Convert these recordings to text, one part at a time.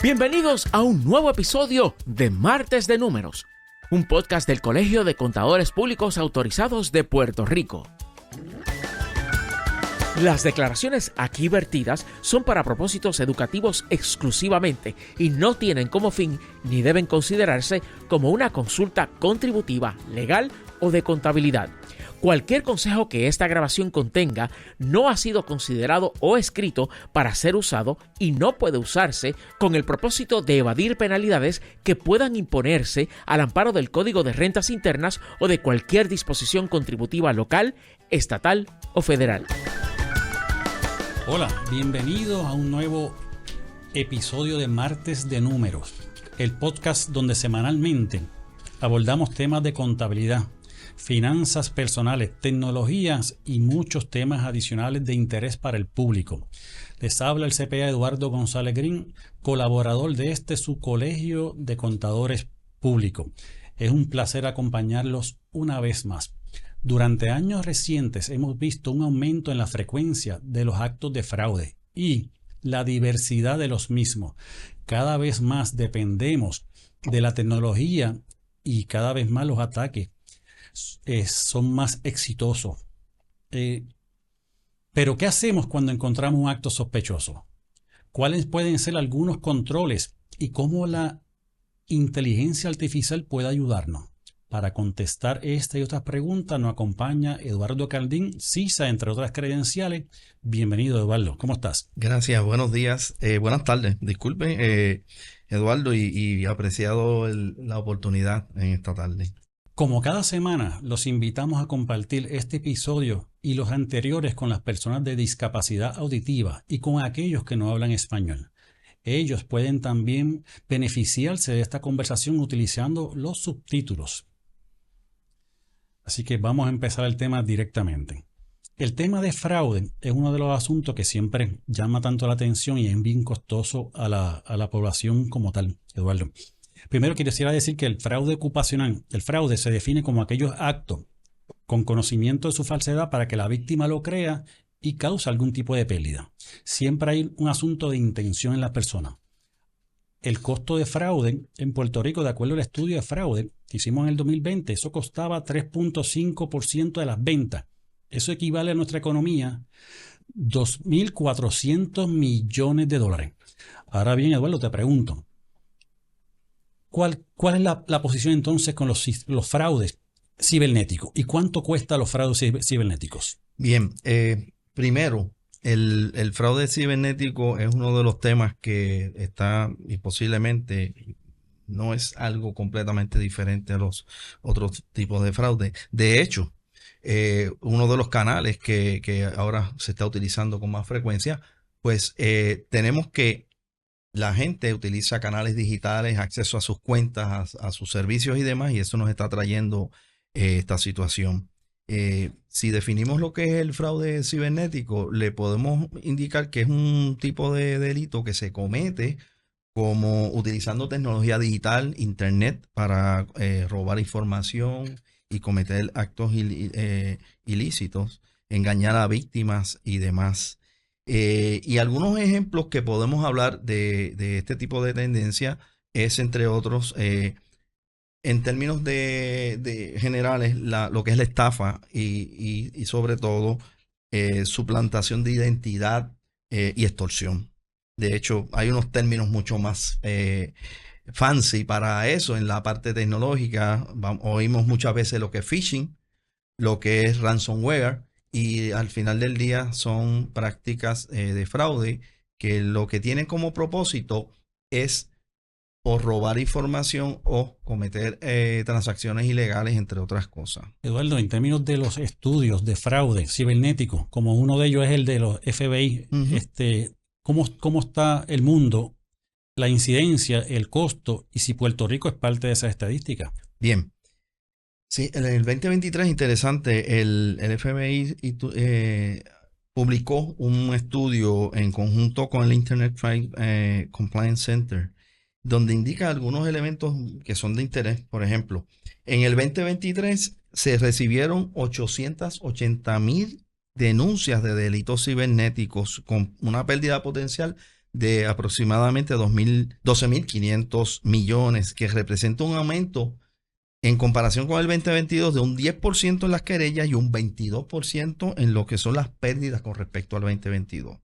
Bienvenidos a un nuevo episodio de Martes de Números, un podcast del Colegio de Contadores Públicos Autorizados de Puerto Rico. Las declaraciones aquí vertidas son para propósitos educativos exclusivamente y no tienen como fin ni deben considerarse como una consulta contributiva, legal o de contabilidad. Cualquier consejo que esta grabación contenga no ha sido considerado o escrito para ser usado y no puede usarse con el propósito de evadir penalidades que puedan imponerse al amparo del Código de Rentas Internas o de cualquier disposición contributiva local, estatal o federal. Hola, bienvenidos a un nuevo episodio de Martes de Números, el podcast donde semanalmente abordamos temas de contabilidad, finanzas personales, tecnologías y muchos temas adicionales de interés para el público. Les habla el CPA Eduardo González Green, colaborador de su Colegio de Contadores Públicos. Es un placer acompañarlos una vez más. Durante años recientes hemos visto un aumento en la frecuencia de los actos de fraude y la diversidad de los mismos. Cada vez más dependemos de la tecnología y cada vez más los ataques son más exitosos. Pero ¿qué hacemos cuando encontramos un acto sospechoso? ¿Cuáles pueden ser algunos controles y cómo la inteligencia artificial puede ayudarnos? Para contestar esta y otras preguntas nos acompaña Eduardo Caldín, CISA, entre otras credenciales. Bienvenido, Eduardo. ¿Cómo estás? Gracias, buenos días. Buenas tardes. Disculpe, Eduardo, y apreciado la oportunidad en esta tarde. Como cada semana, los invitamos a compartir este episodio y los anteriores con las personas de discapacidad auditiva y con aquellos que no hablan español. Ellos pueden también beneficiarse de esta conversación utilizando los subtítulos. Así que vamos a empezar el tema directamente. El tema de fraude es uno de los asuntos que siempre llama tanto la atención y es bien costoso a la población como tal, Eduardo. Primero quisiera decir que el fraude ocupacional, el fraude se define como aquellos actos con conocimiento de su falsedad para que la víctima lo crea y causa algún tipo de pérdida. Siempre hay un asunto de intención en las personas. El costo de fraude en Puerto Rico, de acuerdo al estudio de fraude que hicimos en el 2020, eso costaba 3.5% de las ventas. Eso equivale a nuestra economía 2.400 millones de dólares. Ahora bien, Eduardo, te pregunto, ¿cuál es la posición entonces con los fraudes cibernéticos? ¿Y cuánto cuesta los fraudes cibernéticos? Bien, primero, el fraude cibernético es uno de los temas que está y posiblemente no es algo completamente diferente a los otros tipos de fraude. De hecho, uno de los canales que ahora se está utilizando con más frecuencia, pues tenemos que la gente utiliza canales digitales, acceso a sus cuentas, a sus servicios y demás, y eso nos está trayendo esta situación. Si definimos lo que es el fraude cibernético, le podemos indicar que es un tipo de delito que se comete como utilizando tecnología digital, internet, para robar información y cometer actos ilícitos, engañar a víctimas y demás. Y algunos ejemplos que podemos hablar de este tipo de tendencia es, entre otros, en términos de generales, lo que es la estafa y sobre todo suplantación de identidad y extorsión. De hecho, hay unos términos mucho más fancy para eso en la parte tecnológica. Oímos muchas veces lo que es phishing, lo que es ransomware, y al final del día son prácticas de fraude que lo que tienen como propósito es o robar información o cometer transacciones ilegales, entre otras cosas. Eduardo, en términos de los estudios de fraude cibernético, como uno de ellos es el de los FBI, ¿cómo está el mundo, la incidencia, el costo y si Puerto Rico es parte de esas estadísticas? Bien. Sí, en el 2023, interesante, el FBI publicó un estudio en conjunto con el Internet Crime Compliance Center, donde indica algunos elementos que son de interés. Por ejemplo, en el 2023 se recibieron 880,000 denuncias de delitos cibernéticos con una pérdida potencial de aproximadamente 12.500 millones, que representa un aumento en comparación con el 2022 de un 10% en las querellas y un 22% en lo que son las pérdidas con respecto al 2022.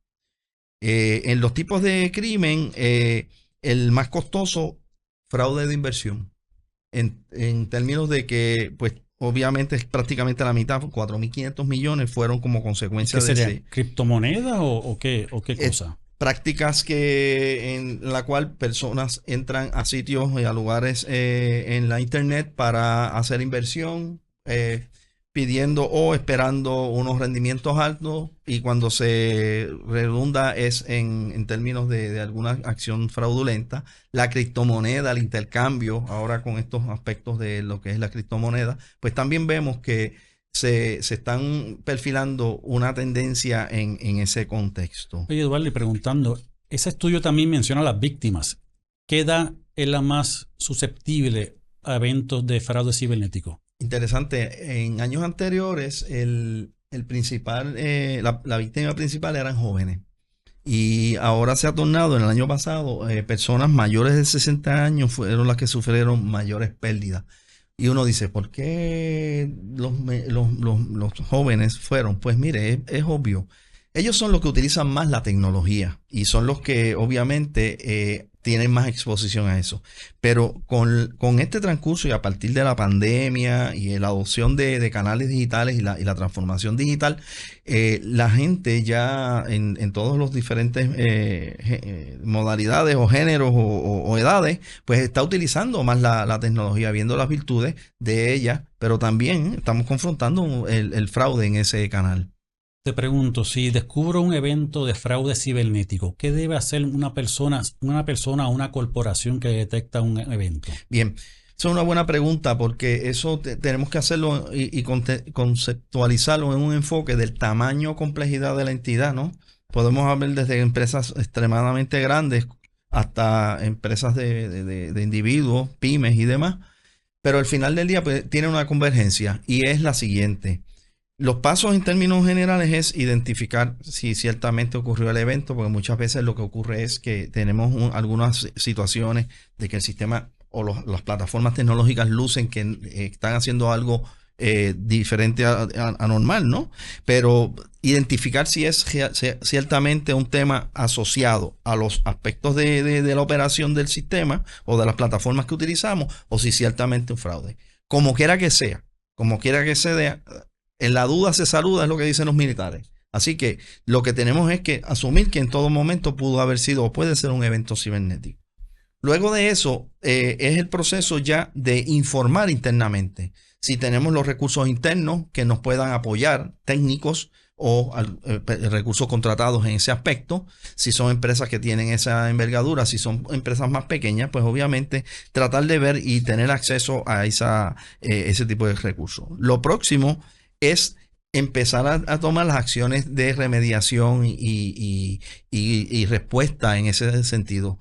En los tipos de crimen, el más costoso, fraude de inversión, en términos de que, pues, obviamente es prácticamente la mitad, 4.500 millones fueron como consecuencia de ese. ¿Criptomonedas o qué cosa? Prácticas en la cual personas entran a sitios y a lugares en la internet para hacer inversión, pidiendo o esperando unos rendimientos altos, y cuando se redunda es en términos de alguna acción fraudulenta. La criptomoneda, el intercambio, ahora con estos aspectos de lo que es la criptomoneda, pues también vemos que se están perfilando una tendencia en ese contexto. Oye, Eduardo, y preguntando, ese estudio también menciona a las víctimas. ¿Qué edad es la más susceptible a eventos de fraude cibernético? Interesante. En años anteriores, la víctima principal eran jóvenes. Y ahora se ha tornado, en el año pasado, personas mayores de 60 años fueron las que sufrieron mayores pérdidas. Y uno dice, ¿por qué los jóvenes fueron? Pues mire, es obvio. Ellos son los que utilizan más la tecnología y son los que obviamente tienen más exposición a eso. Pero con este transcurso y a partir de la pandemia y la adopción de canales digitales y la transformación digital, la gente ya en todos los diferentes modalidades o géneros o edades, pues está utilizando más la tecnología, viendo las virtudes de ella, pero también estamos confrontando el fraude en ese canal. Te pregunto, si descubro un evento de fraude cibernético, ¿qué debe hacer una persona o una corporación que detecta un evento? Bien, esa es una buena pregunta, porque eso tenemos que hacerlo y conceptualizarlo en un enfoque del tamaño, complejidad de la entidad, ¿no? Podemos hablar desde empresas extremadamente grandes hasta empresas de individuos, pymes y demás, pero al final del día pues, tiene una convergencia, y es la siguiente. Los pasos en términos generales es identificar si ciertamente ocurrió el evento, porque muchas veces lo que ocurre es que tenemos algunas situaciones de que el sistema o las plataformas tecnológicas lucen que están haciendo algo diferente a normal, ¿no? Pero identificar si es ciertamente un tema asociado a los aspectos de la operación del sistema o de las plataformas que utilizamos, o si ciertamente un fraude. Como quiera que sea, en la duda se saluda, es lo que dicen los militares. Así que lo que tenemos es que asumir que en todo momento pudo haber sido o puede ser un evento cibernético. Luego de eso es el proceso ya de informar internamente. Si tenemos los recursos internos que nos puedan apoyar, técnicos o recursos contratados en ese aspecto, si son empresas que tienen esa envergadura, si son empresas más pequeñas, pues obviamente tratar de ver y tener acceso a ese tipo de recursos. Lo próximo es empezar a tomar las acciones de remediación y respuesta en ese sentido.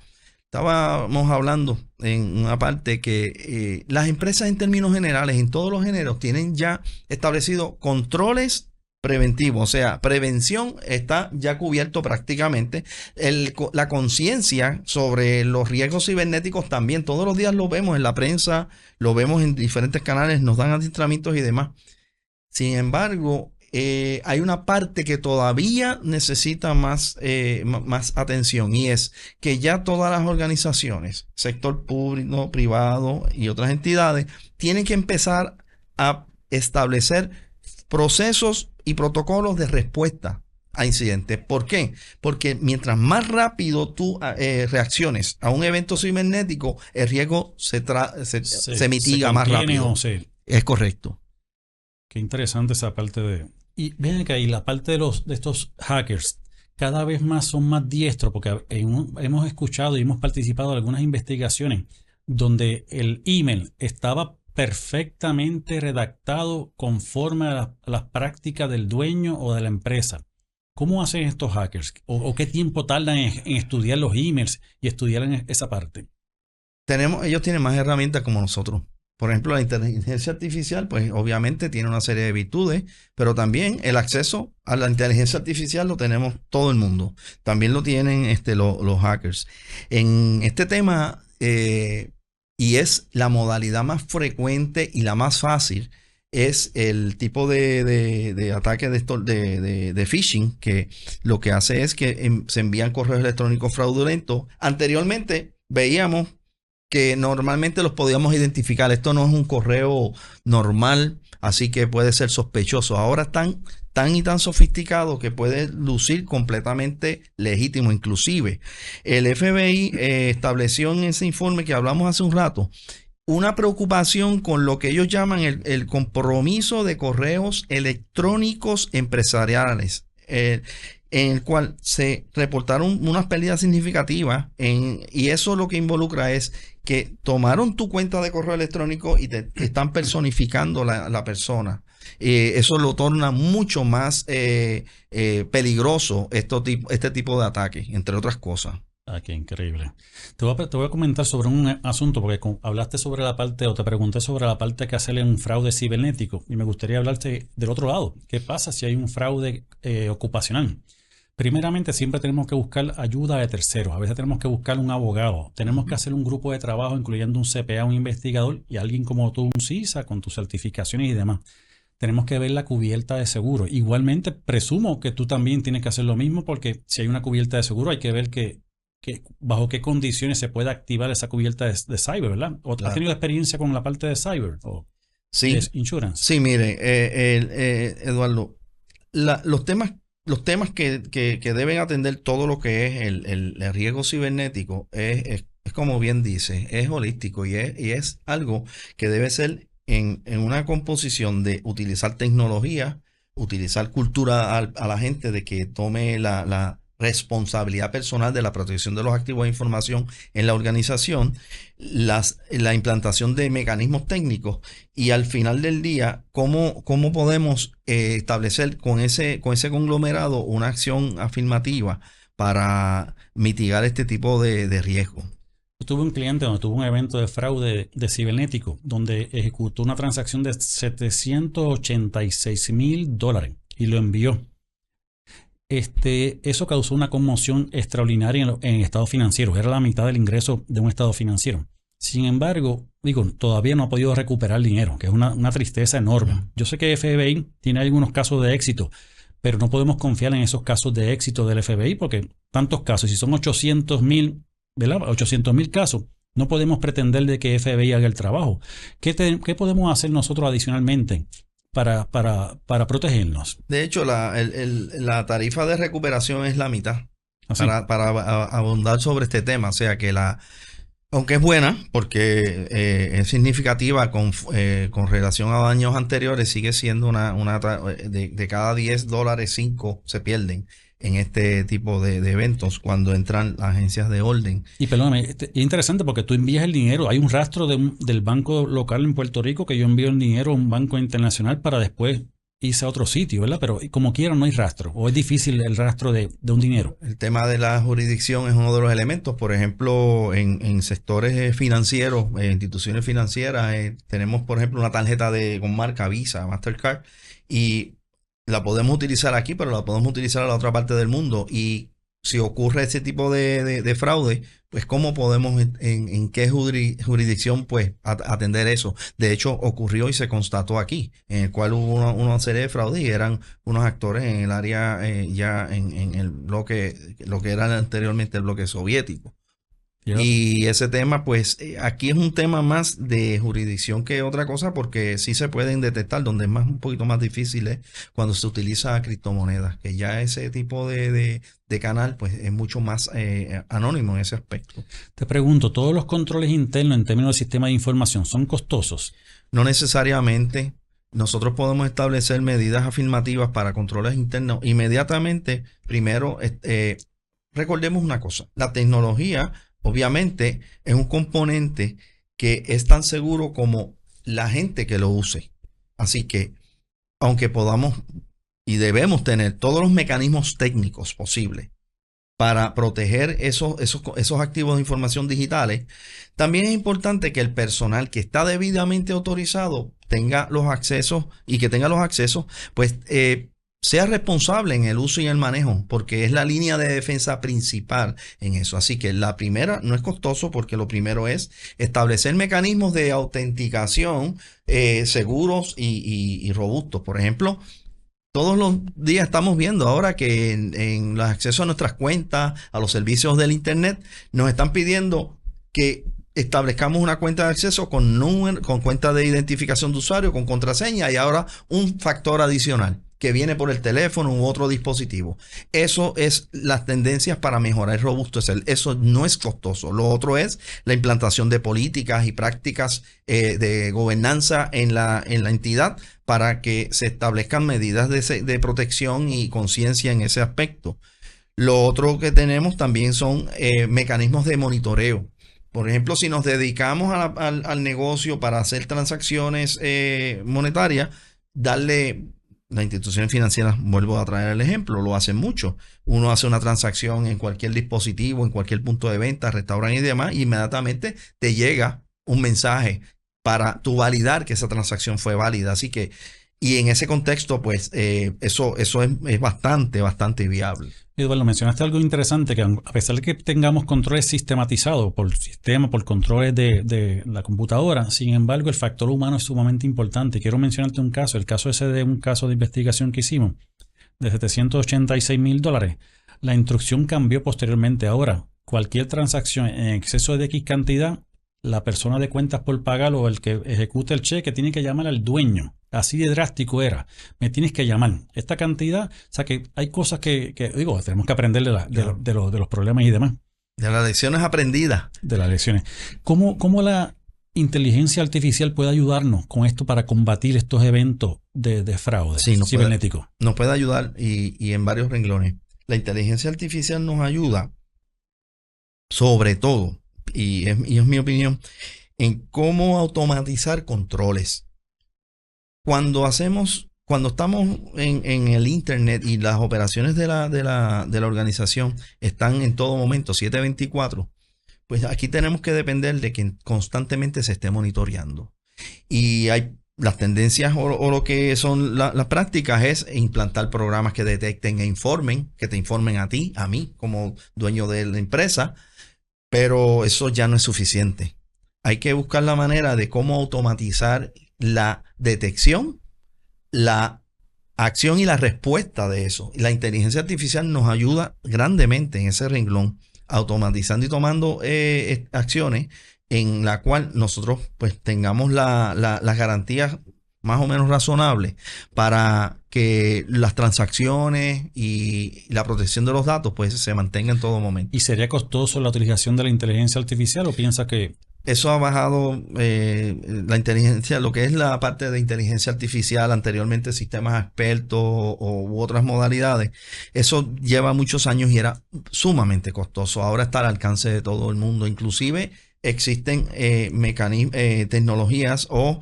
Estábamos hablando en una parte que las empresas en términos generales, en todos los géneros, tienen ya establecido controles preventivos, o sea, prevención está ya cubierto prácticamente. La conciencia sobre los riesgos cibernéticos también, todos los días lo vemos en la prensa, lo vemos en diferentes canales, nos dan adiestramientos y demás. Sin embargo, hay una parte que todavía necesita más atención, y es que ya todas las organizaciones, sector público, privado y otras entidades, tienen que empezar a establecer procesos y protocolos de respuesta a incidentes. ¿Por qué? Porque mientras más rápido tú reacciones a un evento cibernético, el riesgo se mitiga más rápido. Es correcto. Qué interesante esa parte de... Y ven acá, y la parte de estos hackers, cada vez más son más diestros, porque hemos escuchado y hemos participado en algunas investigaciones donde el email estaba perfectamente redactado conforme a las prácticas del dueño o de la empresa. ¿Cómo hacen estos hackers? ¿O qué tiempo tardan en estudiar los emails y estudiar en esa parte? Ellos tienen más herramientas como nosotros. Por ejemplo, la inteligencia artificial, pues obviamente tiene una serie de virtudes, pero también el acceso a la inteligencia artificial lo tenemos todo el mundo. También lo tienen los hackers. En este tema, y es la modalidad más frecuente y la más fácil, es el tipo de ataque de phishing, que lo que hace es que se envían correos electrónicos fraudulentos. Anteriormente veíamos que normalmente los podíamos identificar. Esto no es un correo normal, así que puede ser sospechoso. Ahora están tan sofisticados que puede lucir completamente legítimo. Inclusive el FBI estableció en ese informe que hablamos hace un rato una preocupación con lo que ellos llaman el compromiso de correos electrónicos empresariales, en el cual se reportaron unas pérdidas significativas, y eso lo que involucra es que tomaron tu cuenta de correo electrónico y te están personificando la persona. Eso lo torna mucho más peligroso este tipo de ataques, entre otras cosas. Ah, qué increíble. Te voy a comentar sobre un asunto, porque hablaste sobre la parte, o te pregunté sobre la parte que hacerle un fraude cibernético, y me gustaría hablarte del otro lado. ¿Qué pasa si hay un fraude ocupacional? Primeramente, siempre tenemos que buscar ayuda de terceros. A veces tenemos que buscar un abogado. Tenemos que hacer un grupo de trabajo, incluyendo un CPA, un investigador, y alguien como tú, un CISA, con tus certificaciones y demás. Tenemos que ver la cubierta de seguro. Igualmente, presumo que tú también tienes que hacer lo mismo, porque si hay una cubierta de seguro, hay que ver que bajo qué condiciones se puede activar esa cubierta de cyber, ¿verdad? ¿O Claro. has tenido experiencia con la parte de cyber o Sí, de insurance? sí, mire, Eduardo, los temas que deben atender todo lo que es el riesgo cibernético es como bien dice, es holístico, y es algo que debe ser en una composición de utilizar tecnología, utilizar cultura a la gente de que tome la responsabilidad personal de la protección de los activos de información en la organización, la implantación de mecanismos técnicos, y al final del día, cómo podemos establecer con ese conglomerado una acción afirmativa para mitigar este tipo de riesgo. Yo tuve un cliente donde tuvo un evento de fraude de cibernético, donde ejecutó una transacción de $786,000 y lo envió. Eso causó una conmoción extraordinaria en estados financieros. Era la mitad del ingreso de un estado financiero. Sin embargo, todavía no ha podido recuperar el dinero, que es una tristeza enorme. Yo sé que FBI tiene algunos casos de éxito, pero no podemos confiar en esos casos de éxito del FBI, porque tantos casos, si son 800,000, ¿verdad? 800,000 casos, no podemos pretender de que FBI haga el trabajo. ¿Qué podemos hacer nosotros adicionalmente para protegernos? De hecho, la tarifa de recuperación es la mitad. ¿Así? Para abundar sobre este tema. O sea que aunque es buena, porque es significativa con relación a años anteriores, sigue siendo de cada $10, 5 se pierden en este tipo de eventos cuando entran las agencias de orden. Y perdóname, es interesante porque tú envías el dinero. Hay un rastro del banco local en Puerto Rico que yo envío el dinero a un banco internacional para después irse a otro sitio, ¿verdad? Pero como quiera no hay rastro, o es difícil el rastro de un dinero. El tema de la jurisdicción es uno de los elementos. Por ejemplo, en sectores financieros, instituciones financieras, tenemos, por ejemplo, una tarjeta con marca Visa, Mastercard, y la podemos utilizar aquí, pero la podemos utilizar en la otra parte del mundo. Y si ocurre ese tipo de fraude, pues cómo podemos, en qué jurisdicción, pues atender eso. De hecho, ocurrió y se constató aquí, en el cual hubo una serie de fraudes, y eran unos actores en el área, ya en el bloque, lo que era anteriormente el bloque soviético. Yep. Y ese tema, pues aquí es un tema más de jurisdicción que otra cosa, porque sí se pueden detectar. Donde es un poquito más difícil es cuando se utiliza criptomonedas, que ya ese tipo de canal pues es mucho más anónimo en ese aspecto. Te pregunto, ¿todos los controles internos en términos de sistema de información son costosos? No necesariamente. Nosotros podemos establecer medidas afirmativas para controles internos inmediatamente. Primero, recordemos una cosa: la tecnología obviamente es un componente que es tan seguro como la gente que lo use. Así que, aunque podamos y debemos tener todos los mecanismos técnicos posibles para proteger esos activos de información digitales, también es importante que el personal que está debidamente autorizado tenga los accesos y que tenga los accesos, pues sea responsable en el uso y el manejo, porque es la línea de defensa principal en eso. Así que la primera no es costoso, porque lo primero es establecer mecanismos de autenticación seguros y robustos. Por ejemplo, todos los días estamos viendo ahora que en los accesos a nuestras cuentas, a los servicios del Internet, nos están pidiendo que establezcamos una cuenta de acceso con número, con cuenta de identificación de usuario, con contraseña y ahora un factor adicional que viene por el teléfono u otro dispositivo. Eso es las tendencias para mejorar el robusto. Eso no es costoso. Lo otro es la implantación de políticas y prácticas de gobernanza en la entidad para que se establezcan medidas de protección y conciencia en ese aspecto. Lo otro que tenemos también son mecanismos de monitoreo. Por ejemplo, si nos dedicamos al negocio para hacer transacciones monetarias, las instituciones financieras, vuelvo a traer el ejemplo, lo hacen mucho. Uno hace una transacción en cualquier dispositivo, en cualquier punto de venta, restaurante y demás, y inmediatamente te llega un mensaje para tú validar que esa transacción fue válida. Así que, y en ese contexto, pues eso es bastante viable. Eduardo, mencionaste algo interesante, que a pesar de que tengamos controles sistematizados por sistema, por controles de la computadora, sin embargo, el factor humano es sumamente importante. Quiero mencionarte un caso, el caso ese de un caso de investigación que hicimos de $786,000. La instrucción cambió posteriormente. Ahora, cualquier transacción en exceso de X cantidad, la persona de cuentas por pagar o el que ejecute el cheque tiene que llamar al dueño. Así de drástico era. Me tienes que llamar. Esta cantidad, o sea que hay cosas que digo, tenemos que aprender de los problemas y demás. De las lecciones aprendidas. De las lecciones. ¿Cómo la inteligencia artificial puede ayudarnos con esto para combatir estos eventos de fraude cibernético? Nos puede ayudar y en varios renglones. La inteligencia artificial nos ayuda sobre todo, y es mi opinión, en cómo automatizar controles. Cuando estamos en el Internet y las operaciones de la organización están en todo momento, 7/24, pues aquí tenemos que depender de que constantemente se esté monitoreando. Y hay las tendencias o lo que son las prácticas es implantar programas que detecten e informen, que te informen a ti, a mí, como dueño de la empresa, pero eso ya no es suficiente. Hay que buscar la manera de cómo automatizar la detección, la acción y la respuesta de eso. La inteligencia artificial nos ayuda grandemente en ese renglón, automatizando y tomando acciones en la cual nosotros pues tengamos las garantías más o menos razonables para que las transacciones y la protección de los datos pues se mantengan en todo momento. ¿Y sería costoso la utilización de la inteligencia artificial o piensa que...? Eso ha bajado la inteligencia, lo que es la parte de inteligencia artificial, anteriormente sistemas expertos u otras modalidades. Eso lleva muchos años y era sumamente costoso. Ahora está al alcance de todo el mundo. Inclusive existen tecnologías o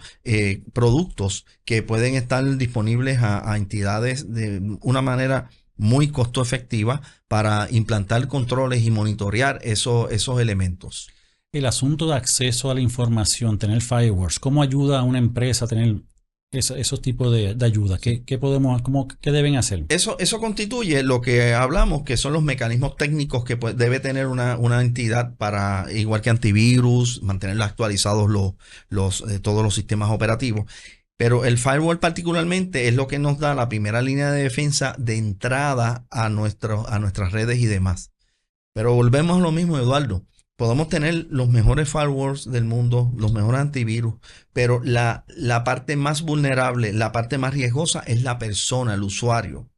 productos que pueden estar disponibles a entidades de una manera muy costo efectiva para implantar controles y monitorear esos elementos. El asunto de acceso a la información, tener firewalls, ¿cómo ayuda a una empresa a tener esos tipos de ayuda? ¿Qué deben hacer? Eso constituye lo que hablamos, que son los mecanismos técnicos que debe tener una entidad para, igual que antivirus, mantener actualizados todos los sistemas operativos. Pero el firewall particularmente es lo que nos da la primera línea de defensa de entrada a nuestras redes y demás. Pero volvemos a lo mismo, Eduardo. Podemos tener los mejores firewalls del mundo, los mejores antivirus, pero la parte más vulnerable, la parte más riesgosa es la persona, el usuario.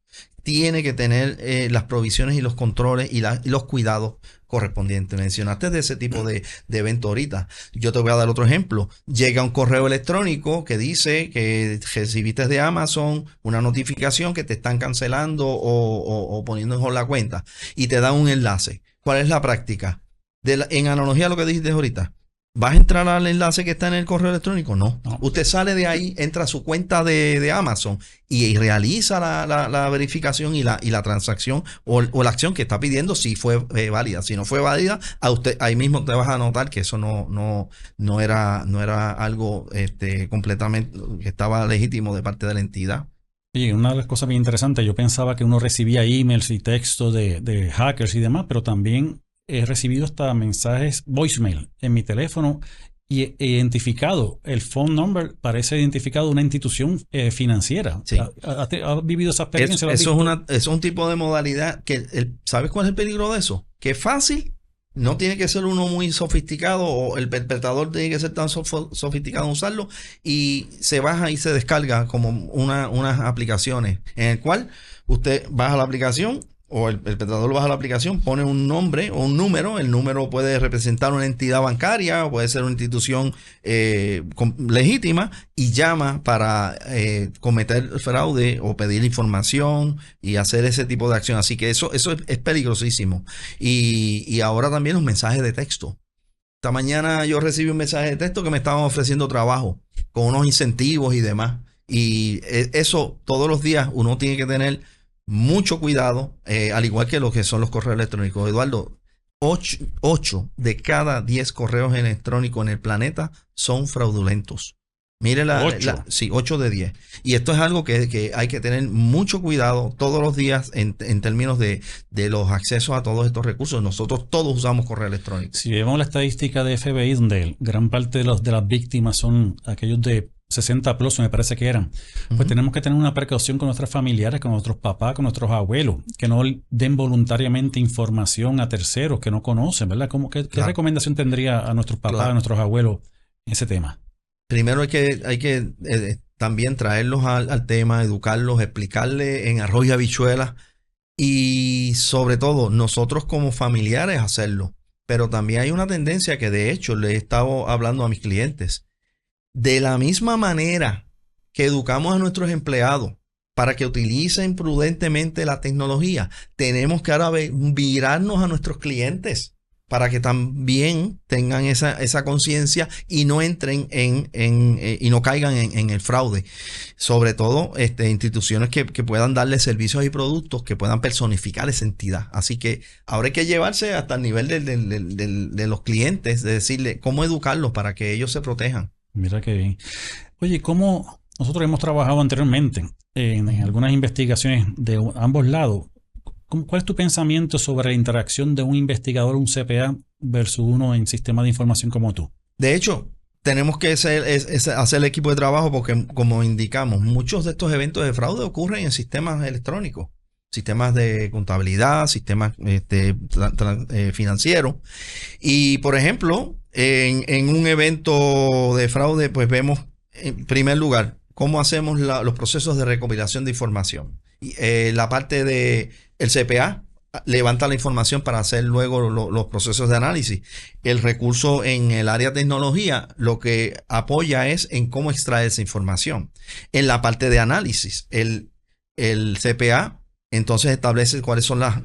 Tiene que tener las provisiones y los controles y los cuidados correspondientes. Mencionaste de ese tipo de evento ahorita. Yo te voy a dar otro ejemplo. Llega un correo electrónico que dice que recibiste de Amazon una notificación que te están cancelando o poniendo en hold la cuenta y te dan un enlace. ¿Cuál es la práctica? En analogía a lo que dijiste ahorita, ¿Vas a entrar al enlace que está en el correo electrónico? No. No. Usted sale de ahí, entra a su cuenta de Amazon y realiza la verificación y la transacción o la acción que está pidiendo si fue válida. Si no fue válida, a usted ahí mismo te vas a notar que eso no era algo completamente que estaba legítimo de parte de la entidad. Y una de las cosas bien interesantes, yo pensaba que uno recibía emails y textos de hackers y demás, pero también he recibido hasta mensajes voicemail en mi teléfono y he identificado, el phone number parece identificado de una institución financiera. Sí. ¿Ha vivido esa experiencia? Eso es un tipo de modalidad que, ¿sabes cuál es el peligro de eso? Que es fácil, no tiene que ser uno muy sofisticado o el perpetrador tiene que ser tan sofisticado en usarlo y se baja y se descarga como unas aplicaciones en el cual usted baja la aplicación o el perpetrador baja la aplicación, pone un nombre o un número. El número puede representar una entidad bancaria o puede ser una institución legítima y llama para cometer fraude o pedir información y hacer ese tipo de acción. Así que eso es peligrosísimo. Y ahora también los mensajes de texto. Esta mañana yo recibí un mensaje de texto que me estaban ofreciendo trabajo con unos incentivos y demás. Y eso todos los días uno tiene que tener mucho cuidado, al igual que lo que son los correos electrónicos. Eduardo, 8 de cada 10 correos electrónicos en el planeta son fraudulentos. Mire 8 de 10. Y esto es algo que hay que tener mucho cuidado todos los días en términos de los accesos a todos estos recursos. Nosotros todos usamos correo electrónico. Si vemos la estadística de FBI, donde gran parte de las víctimas son aquellos de 60 plus, me parece que eran, pues tenemos que tener una precaución con nuestros familiares, con nuestros papás, con nuestros abuelos, que no den voluntariamente información a terceros que no conocen, ¿verdad? ¿Qué recomendación tendría a nuestros papás, a nuestros abuelos en ese tema? Primero hay que también traerlos al tema, educarlos, explicarles en arroz y habichuelas y sobre todo nosotros como familiares hacerlo. Pero también hay una tendencia que de hecho le he estado hablando a mis clientes. De la misma manera que educamos a nuestros empleados para que utilicen prudentemente la tecnología, tenemos que ahora virarnos a nuestros clientes para que también tengan esa conciencia y no entren y no caigan en el fraude. Sobre todo instituciones que puedan darle servicios y productos que puedan personificar esa entidad. Así que ahora hay que llevarse hasta el nivel de los clientes, de decirle cómo educarlos para que ellos se protejan. Mira qué bien. Oye, ¿cómo nosotros hemos trabajado anteriormente en algunas investigaciones de ambos lados? ¿Cuál es tu pensamiento sobre la interacción de un investigador, un CPA, versus uno en sistema de información como tú? De hecho, tenemos que hacer el equipo de trabajo porque, como indicamos, muchos de estos eventos de fraude ocurren en sistemas electrónicos, sistemas de contabilidad, sistemas financieros. Y, por ejemplo, en un evento de fraude, pues vemos, en primer lugar, cómo hacemos los procesos de recopilación de información. La parte de el CPA levanta la información para hacer luego los procesos de análisis. El recurso en el área de tecnología lo que apoya es en cómo extraer esa información. En la parte de análisis, el CPA entonces establece cuáles son las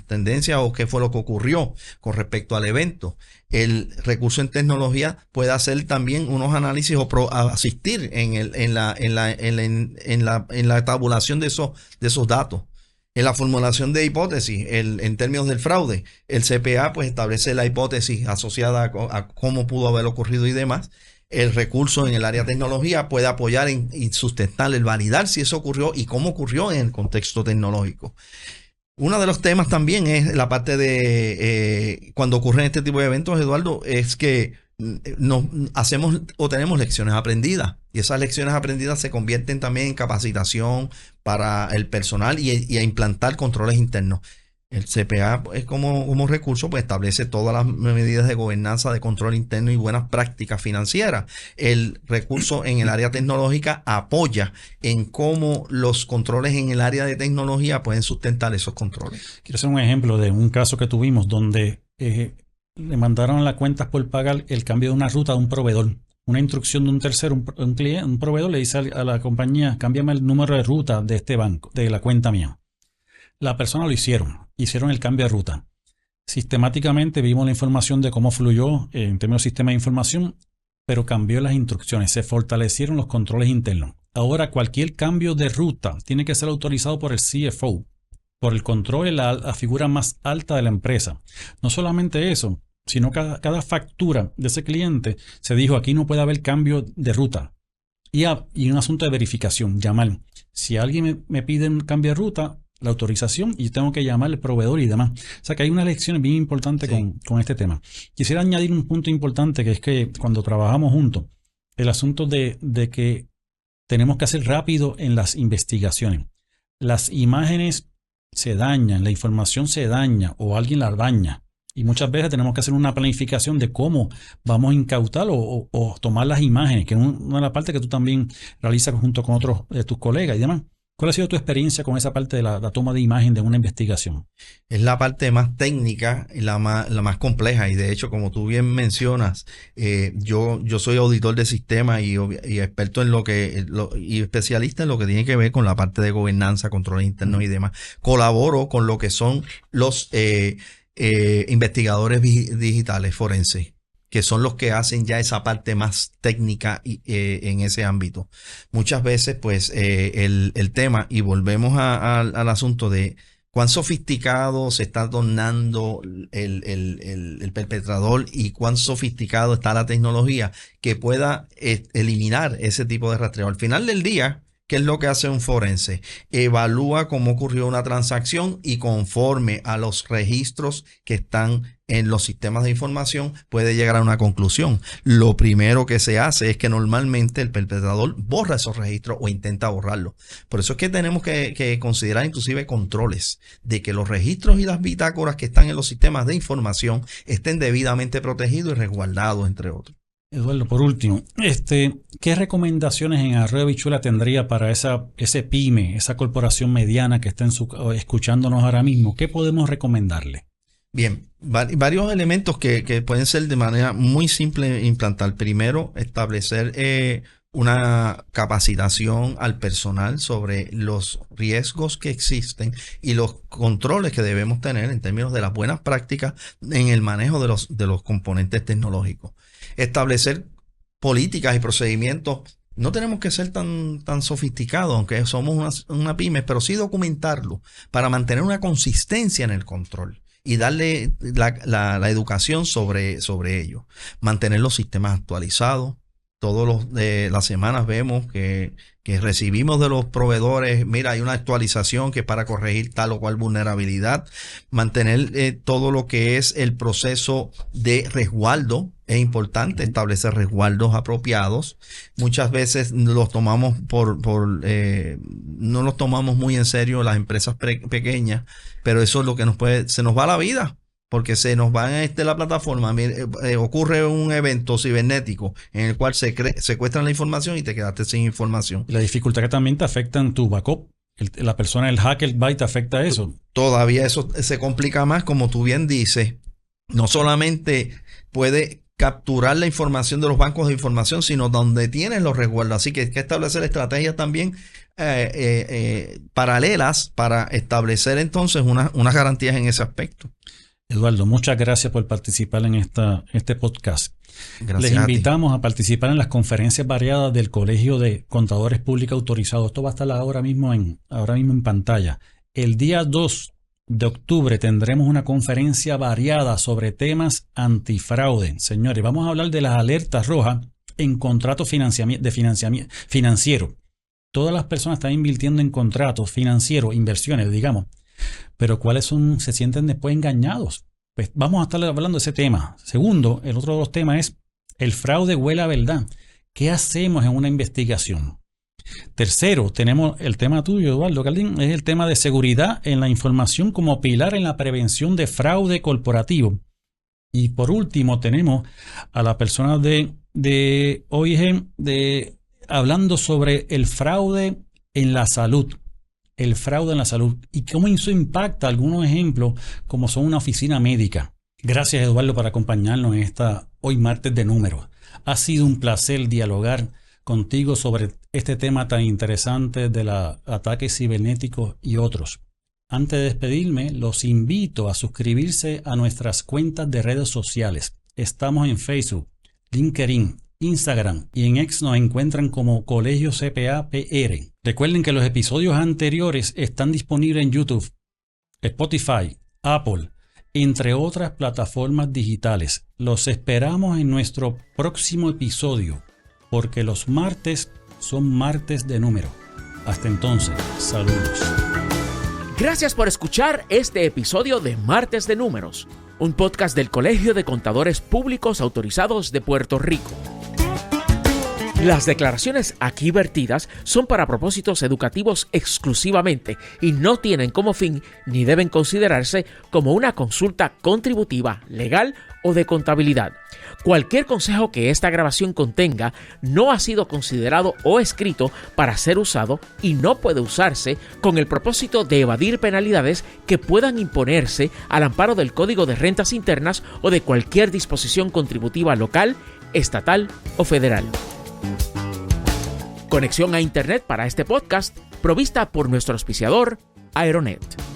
tendencias o qué fue lo que ocurrió con respecto al evento. El recurso en tecnología puede hacer también unos análisis o asistir en la tabulación de esos datos. En la formulación de hipótesis, en términos del fraude, el CPA pues establece la hipótesis asociada a cómo pudo haber ocurrido y demás. El recurso en el área de tecnología puede apoyar y sustentar, el validar si eso ocurrió y cómo ocurrió en el contexto tecnológico. Uno de los temas también es la parte de cuando ocurren este tipo de eventos, Eduardo, es que hacemos o tenemos lecciones aprendidas y esas lecciones aprendidas se convierten también en capacitación para el personal y a implantar controles internos. El CPA es como recurso, pues establece todas las medidas de gobernanza, de control interno y buenas prácticas financieras. El recurso en el área tecnológica apoya en cómo los controles en el área de tecnología pueden sustentar esos controles. Quiero hacer un ejemplo de un caso que tuvimos donde le mandaron a las cuentas por pagar el cambio de una ruta de un proveedor. Una instrucción de un tercero, un proveedor le dice a la compañía, cámbiame el número de ruta de este banco, de la cuenta mía. La persona lo hicieron el cambio de ruta. Sistemáticamente vimos la información de cómo fluyó en términos de sistema de información, pero cambió las instrucciones, se fortalecieron los controles internos. Ahora cualquier cambio de ruta tiene que ser autorizado por el CFO, por el control, la figura más alta de la empresa. No solamente eso, sino cada factura de ese cliente se dijo, aquí no puede haber cambio de ruta. Y un asunto de verificación, llamar. Si alguien me pide un cambio de ruta, la autorización, y tengo que llamar al proveedor y demás. O sea que hay unas lecciones bien importantes con este tema. Quisiera añadir un punto importante, que es que cuando trabajamos juntos, el asunto de que tenemos que hacer rápido en las investigaciones. Las imágenes se dañan, la información se daña o alguien la daña. Y muchas veces tenemos que hacer una planificación de cómo vamos a incautar o tomar las imágenes, que es una de las partes que tú también realizas junto con otros de tus colegas y demás. ¿Cuál ha sido tu experiencia con esa parte de la toma de imagen de una investigación? Es la parte más técnica y la más compleja. Y de hecho, como tú bien mencionas, yo soy auditor de sistemas y experto en y especialista en lo que tiene que ver con la parte de gobernanza, controles internos y demás. Colaboro con lo que son los investigadores digitales forenses, que son los que hacen ya esa parte más técnica en ese ámbito. Muchas veces, pues, el tema, y volvemos al asunto de cuán sofisticado se está tornando el perpetrador y cuán sofisticado está la tecnología que pueda eliminar ese tipo de rastreo. Al final del día, ¿qué es lo que hace un forense? Evalúa cómo ocurrió una transacción y conforme a los registros que están en los sistemas de información puede llegar a una conclusión. Lo primero que se hace es que normalmente el perpetrador borra esos registros o intenta borrarlos. Por eso es que tenemos que considerar inclusive controles de que los registros y las bitácoras que están en los sistemas de información estén debidamente protegidos y resguardados, entre otros. Eduardo, por último, ¿qué recomendaciones en Arroyo Habichuela tendría para ese pyme, esa corporación mediana que está escuchándonos ahora mismo? ¿Qué podemos recomendarle? Bien, varios elementos que pueden ser de manera muy simple implantar. Primero, establecer una capacitación al personal sobre los riesgos que existen y los controles que debemos tener en términos de las buenas prácticas en el manejo de los componentes tecnológicos. Establecer políticas y procedimientos. No tenemos que ser tan sofisticados, aunque somos una pyme, pero sí documentarlo para mantener una consistencia en el control y darle la educación sobre ello. Mantener los sistemas actualizados. Todas las semanas vemos que recibimos de los proveedores, mira, hay una actualización que es para corregir tal o cual vulnerabilidad. Mantener todo lo que es el proceso de resguardo. Es importante establecer resguardos apropiados. Muchas veces los tomamos no los tomamos muy en serio las empresas pequeñas, pero eso es lo que se nos va la vida. Porque se nos va en la plataforma, ocurre un evento cibernético en el cual secuestran la información y te quedaste sin información. Y la dificultad que también te afecta en tu backup. La persona, el hacker va y te afecta a eso. Todavía eso se complica más, como tú bien dices. No solamente puede capturar la información de los bancos de información, sino donde tienen los resguardos. Así que hay que establecer estrategias también paralelas para establecer entonces unas garantías en ese aspecto. Eduardo, muchas gracias por participar en este podcast. Gracias. Les invitamos a participar en las conferencias variadas del Colegio de Contadores Públicos Autorizados. Esto va a estar ahora mismo en pantalla. El día 2 de octubre tendremos una conferencia variada sobre temas antifraude. Señores, vamos a hablar de las alertas rojas en contratos financieros. Todas las personas están invirtiendo en contratos financieros, inversiones, digamos. Pero ¿cuáles se sienten después engañados? Pues vamos a estar hablando de ese tema. Segundo, el otro de los temas es el fraude huele a verdad. ¿Qué hacemos en una investigación? Tercero, tenemos el tema tuyo, Eduardo Caldín, es el tema de seguridad en la información como pilar en la prevención de fraude corporativo. Y por último, tenemos a la persona de OIG hablando sobre el fraude en la salud. El fraude en la salud y cómo eso impacta algunos ejemplos como son una oficina médica. Gracias, Eduardo, por acompañarnos en hoy martes de números. Ha sido un placer dialogar contigo sobre este tema tan interesante de los ataques cibernéticos y otros. Antes de despedirme, los invito a suscribirse a nuestras cuentas de redes sociales. Estamos en Facebook, LinkedIn, Instagram y en X nos encuentran como Colegio CPA PR. Recuerden que los episodios anteriores están disponibles en YouTube, Spotify, Apple, entre otras plataformas digitales. Los esperamos en nuestro próximo episodio, porque los martes son martes de número. Hasta entonces, saludos. Gracias por escuchar este episodio de Martes de Números, un podcast del Colegio de Contadores Públicos Autorizados de Puerto Rico. Las declaraciones aquí vertidas son para propósitos educativos exclusivamente y no tienen como fin ni deben considerarse como una consulta contributiva, legal o de contabilidad. Cualquier consejo que esta grabación contenga no ha sido considerado o escrito para ser usado y no puede usarse con el propósito de evadir penalidades que puedan imponerse al amparo del Código de Rentas Internas o de cualquier disposición contributiva local, estatal o federal. Conexión a Internet para este podcast provista por nuestro auspiciador, Aeronet.